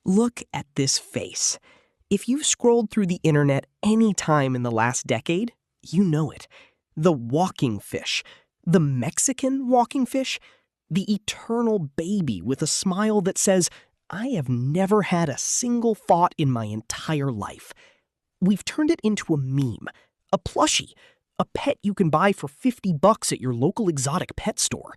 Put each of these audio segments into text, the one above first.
Look at this face. If you've scrolled through the internet any time in the last decade, you know it. The walking fish. The Mexican walking fish. The eternal baby with a smile that says, I have never had a single thought in my entire life. We've turned it into a meme, a plushie, a pet you can buy for $50 at your local exotic pet store.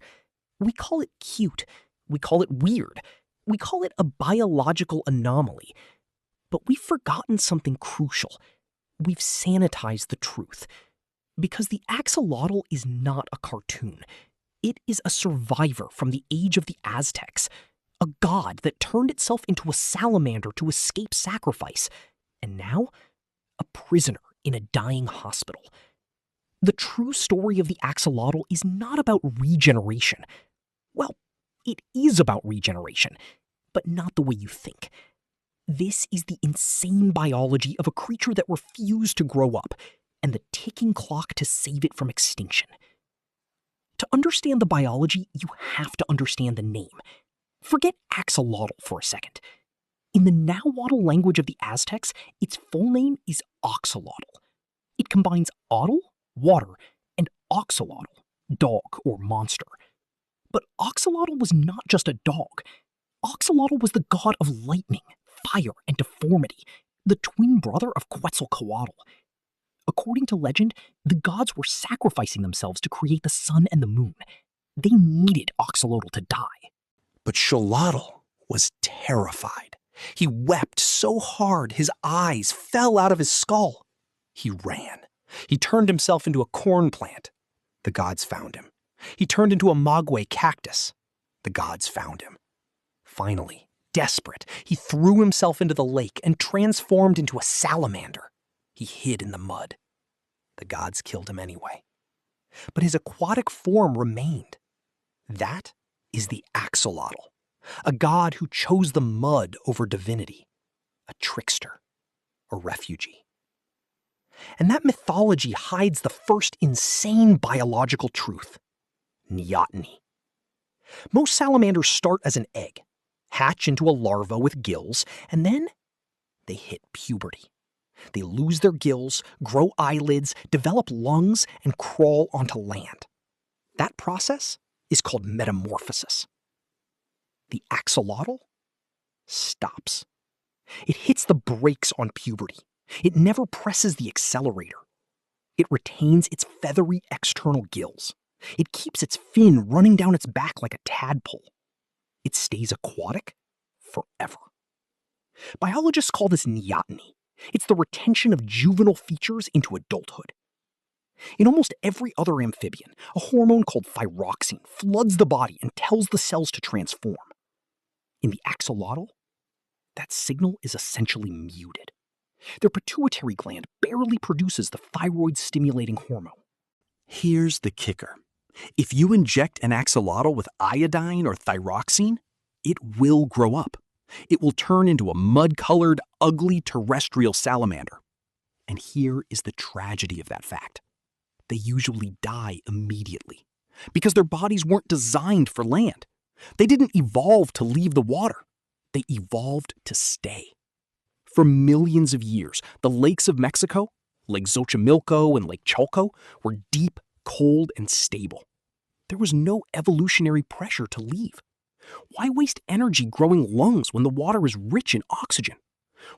We call it cute. We call it weird. We call it a biological anomaly. But we've forgotten something crucial. We've sanitized the truth. Because the axolotl is not a cartoon. It is a survivor from the age of the Aztecs, a god that turned itself into a salamander to escape sacrifice, and now a prisoner in a dying hospital. The true story of the axolotl is not about regeneration. Well, it is about regeneration, but not the way you think. This is the insane biology of a creature that refused to grow up, and the ticking clock to save it from extinction. To understand the biology, you have to understand the name. Forget axolotl for a second. In the Nahuatl language of the Aztecs, its full name is axolotl. It combines otl, water, and axolotl, dog or monster. But axolotl was not just a dog. Axolotl was the god of lightning, fire, and deformity, the twin brother of Quetzalcoatl. According to legend, the gods were sacrificing themselves to create the sun and the moon. They needed Axolotl to die. But Xolotl was terrified. He wept so hard his eyes fell out of his skull. He ran. He turned himself into a corn plant. The gods found him. He turned into a maguey cactus. The gods found him. Finally, desperate, he threw himself into the lake and transformed into a salamander. He hid in the mud. The gods killed him anyway. But his aquatic form remained. That is the axolotl, a god who chose the mud over divinity, a trickster, a refugee. And that mythology hides the first insane biological truth: neoteny. Most salamanders start as an egg, hatch into a larva with gills, and then they hit puberty. They lose their gills, grow eyelids, develop lungs, and crawl onto land. That process is called metamorphosis. The axolotl stops. It hits the brakes on puberty. It never presses the accelerator. It retains its feathery external gills. It keeps its fin running down its back like a tadpole. It stays aquatic forever. Biologists call this neoteny. It's the retention of juvenile features into adulthood. In almost every other amphibian, a hormone called thyroxine floods the body and tells the cells to transform. In the axolotl, that signal is essentially muted. Their pituitary gland barely produces the thyroid-stimulating hormone. Here's the kicker. If you inject an axolotl with iodine or thyroxine, it will grow up. It will turn into a mud-colored, ugly terrestrial salamander. And here is the tragedy of that fact. They usually die immediately because their bodies weren't designed for land. They didn't evolve to leave the water. They evolved to stay. For millions of years, the lakes of Mexico, Lake Xochimilco and Lake Chalco, were deep, cold, and stable. There was no evolutionary pressure to leave. Why waste energy growing lungs when the water is rich in oxygen?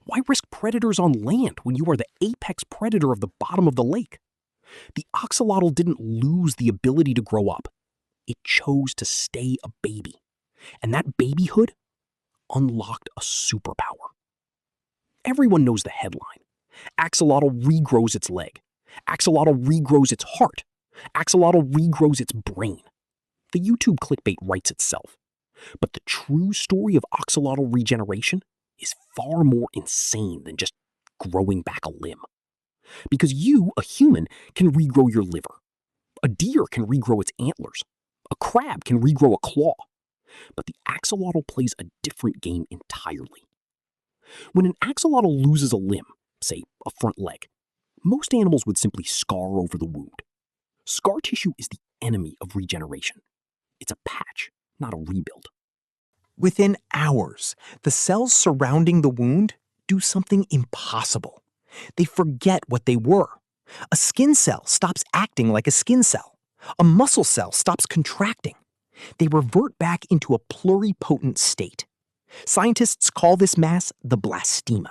Why risk predators on land when you are the apex predator of the bottom of the lake? The axolotl didn't lose the ability to grow up. It chose to stay a baby. And that babyhood unlocked a superpower. Everyone knows the headline. Axolotl regrows its leg. Axolotl regrows its heart. Axolotl regrows its brain. The YouTube clickbait writes itself. But the true story of axolotl regeneration is far more insane than just growing back a limb. Because you, a human, can regrow your liver. A deer can regrow its antlers. A crab can regrow a claw. But the axolotl plays a different game entirely. When an axolotl loses a limb, say a front leg, most animals would simply scar over the wound. Scar tissue is the enemy of regeneration. It's a patch, not a rebuild. Within hours, the cells surrounding the wound do something impossible. They forget what they were. A skin cell stops acting like a skin cell. A muscle cell stops contracting. They revert back into a pluripotent state. Scientists call this mass the blastema.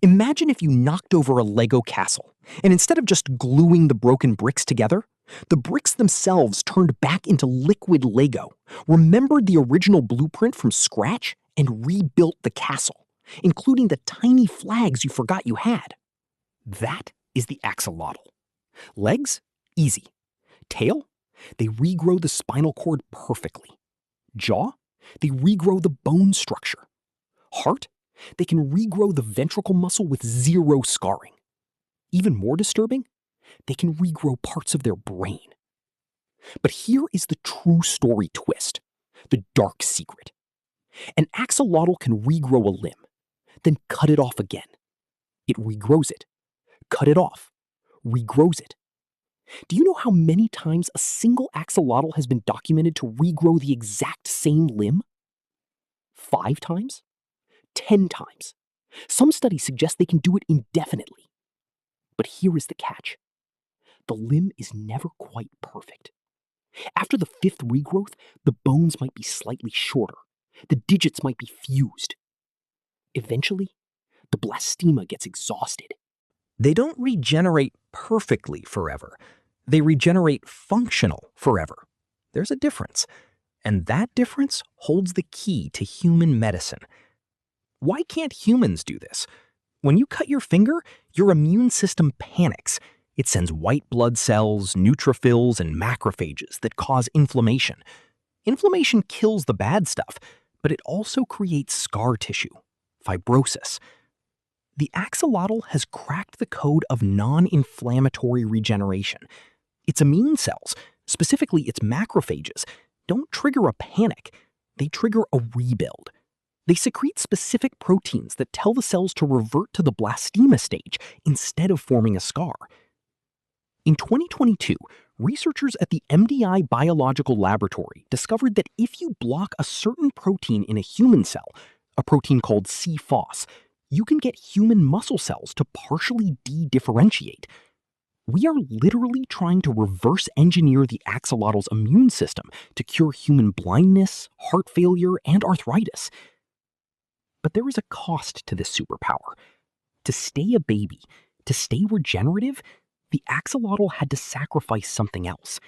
Imagine if you knocked over a Lego castle, and instead of just gluing the broken bricks together, the bricks themselves turned back into liquid Lego, remembered the original blueprint from scratch, and rebuilt the castle, including the tiny flags you forgot you had. That is the axolotl. Legs? Easy. Tail? They regrow the spinal cord perfectly. Jaw? They regrow the bone structure. Heart? They can regrow the ventricle muscle with zero scarring. Even more disturbing, they can regrow parts of their brain. But here is the true story twist, the dark secret. An axolotl can regrow a limb, then cut it off again. It regrows it, cut it off, regrows it. Do you know how many times a single axolotl has been documented to regrow the exact same limb? 5 times? 10 times. Some studies suggest they can do it indefinitely. But here is the catch. The limb is never quite perfect. After the 5th regrowth, the bones might be slightly shorter. The digits might be fused. Eventually, the blastema gets exhausted. They don't regenerate perfectly forever. They regenerate functional forever. There's a difference. And that difference holds the key to human medicine. Why can't humans do this? When you cut your finger, your immune system panics. It sends white blood cells, neutrophils, and macrophages that cause inflammation. Inflammation kills the bad stuff, but it also creates scar tissue, fibrosis. The axolotl has cracked the code of non-inflammatory regeneration. Its immune cells, specifically its macrophages, don't trigger a panic. They trigger a rebuild. They secrete specific proteins that tell the cells to revert to the blastema stage instead of forming a scar. In 2022, researchers at the MDI Biological Laboratory discovered that if you block a certain protein in a human cell, a protein called C-FOS, you can get human muscle cells to partially de-differentiate. We are literally trying to reverse engineer the axolotl's immune system to cure human blindness, heart failure, and arthritis. But there is a cost to this superpower. To stay a baby, to stay regenerative, the axolotl had to sacrifice something else.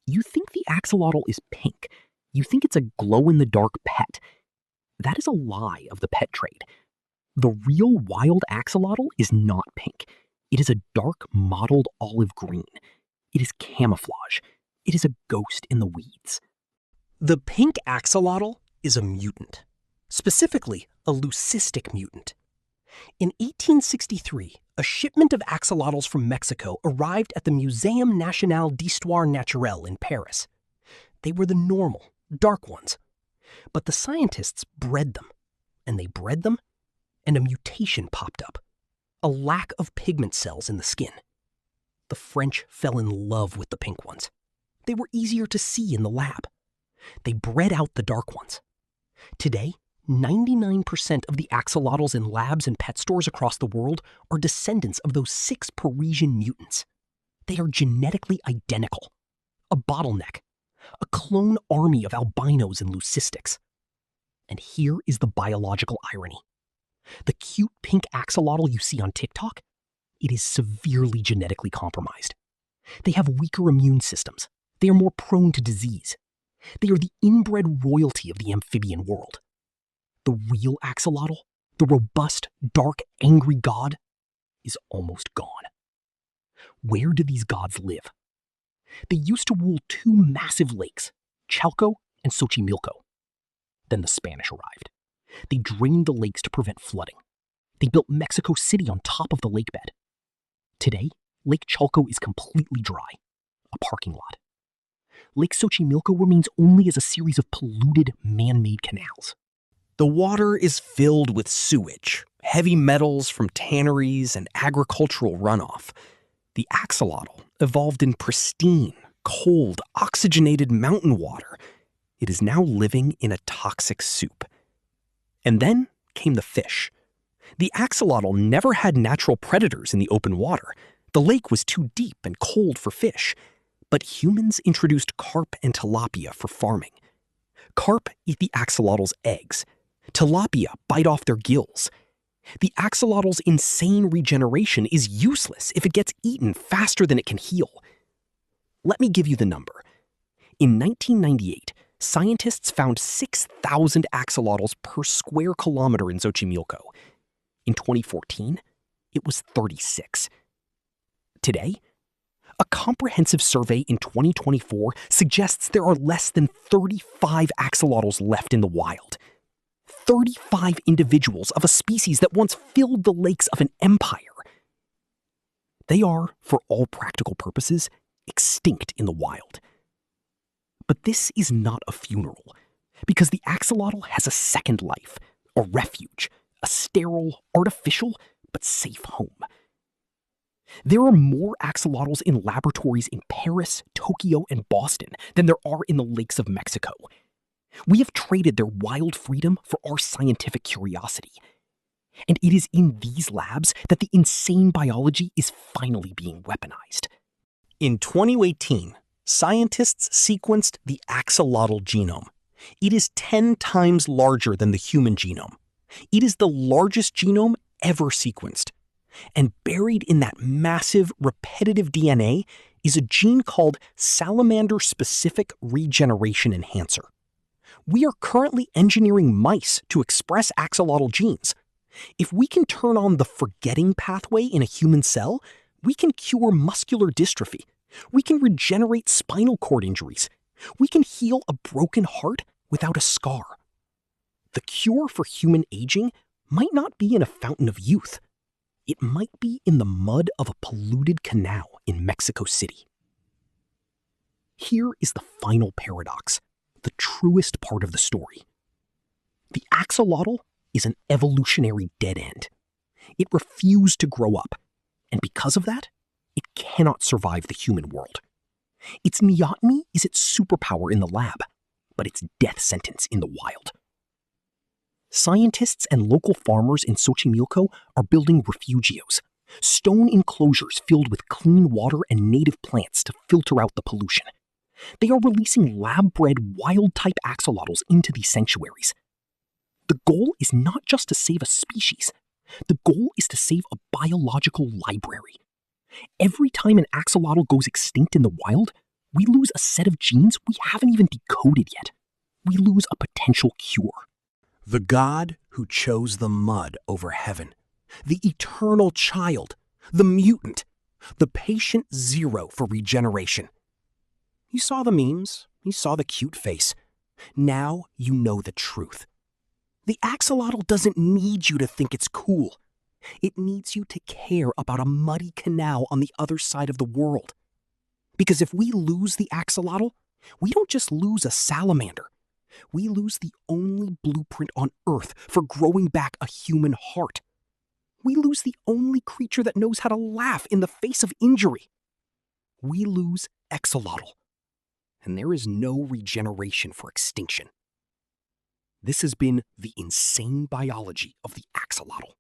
You think the axolotl is pink. You think it's a glow-in-the-dark pet. That is a lie of the pet trade. The real wild axolotl is not pink. It is a dark mottled olive green. It is camouflage. It is a ghost in the weeds. The pink axolotl is a mutant. Specifically, a leucistic mutant. In 1863, a shipment of axolotls from Mexico arrived at the Muséum National d'Histoire Naturelle in Paris. They were the normal, dark ones. But the scientists bred them, and they bred them, and a mutation popped up. A lack of pigment cells in the skin. The French fell in love with the pink ones. They were easier to see in the lab. They bred out the dark ones. Today, 99% of the axolotls in labs and pet stores across the world are descendants of those 6 Parisian mutants. They are genetically identical. A bottleneck. A clone army of albinos and leucistics. And here is the biological irony. The cute pink axolotl you see on TikTok, it is severely genetically compromised. They have weaker immune systems. They are more prone to disease. They are the inbred royalty of the amphibian world. The real axolotl, the robust, dark, angry god, is almost gone. Where do these gods live? They used to rule 2 massive lakes, Chalco and Xochimilco. Then the Spanish arrived. They drained the lakes to prevent flooding. They built Mexico City on top of the lake bed. Today, Lake Chalco is completely dry, a parking lot. Lake Xochimilco remains only as a series of polluted, man-made canals. The water is filled with sewage, heavy metals from tanneries and agricultural runoff. The axolotl evolved in pristine, cold, oxygenated mountain water. it is now living in a toxic soup. And then came the fish. The axolotl never had natural predators in the open water. The lake was too deep and cold for fish. But humans introduced carp and tilapia for farming. Carp eat the axolotl's eggs. Tilapia bite off their gills. The axolotl's insane regeneration is useless if it gets eaten faster than it can heal. Let me give you the number. In 1998, scientists found 6,000 axolotls per square kilometer in Xochimilco. In 2014, it was 36. Today, a comprehensive survey in 2024 suggests there are less than 35 axolotls left in the wild. 35 individuals of a species that once filled the lakes of an empire. They are, for all practical purposes, extinct in the wild. But this is not a funeral, because the axolotl has a second life, a refuge, a sterile, artificial, but safe home. There are more axolotls in laboratories in Paris, Tokyo, and Boston than there are in the lakes of Mexico. We have traded their wild freedom for our scientific curiosity. And it is in these labs that the insane biology is finally being weaponized. In 2018, scientists sequenced the axolotl genome. It is 10 times larger than the human genome. It is the largest genome ever sequenced. And buried in that massive, repetitive DNA is a gene called salamander-specific regeneration enhancer. We are currently engineering mice to express axolotl genes. If we can turn on the forgetting pathway in a human cell, we can cure muscular dystrophy. We can regenerate spinal cord injuries. We can heal a broken heart without a scar. The cure for human aging might not be in a fountain of youth. It might be in the mud of a polluted canal in Mexico City. Here is the final paradox, the truest part of the story. The axolotl is an evolutionary dead end. It refused to grow up, and because of that, it cannot survive the human world. Its neoteny is its superpower in the lab, but its death sentence in the wild. Scientists and local farmers in Xochimilco are building refugios, stone enclosures filled with clean water and native plants to filter out the pollution. They are releasing lab-bred wild-type axolotls into these sanctuaries. The goal is not just to save a species. The goal is to save a biological library. Every time an axolotl goes extinct in the wild, we lose a set of genes we haven't even decoded yet. We lose a potential cure. The God who chose the mud over heaven, the eternal child, the mutant, the patient zero for regeneration. You saw the memes, you saw the cute face. Now you know the truth. The axolotl doesn't need you to think it's cool. It needs you to care about a muddy canal on the other side of the world. Because if we lose the axolotl, we don't just lose a salamander. We lose the only blueprint on Earth for growing back a human heart. We lose the only creature that knows how to laugh in the face of injury. We lose axolotl. And there is no regeneration for extinction. This has been the insane biology of the axolotl.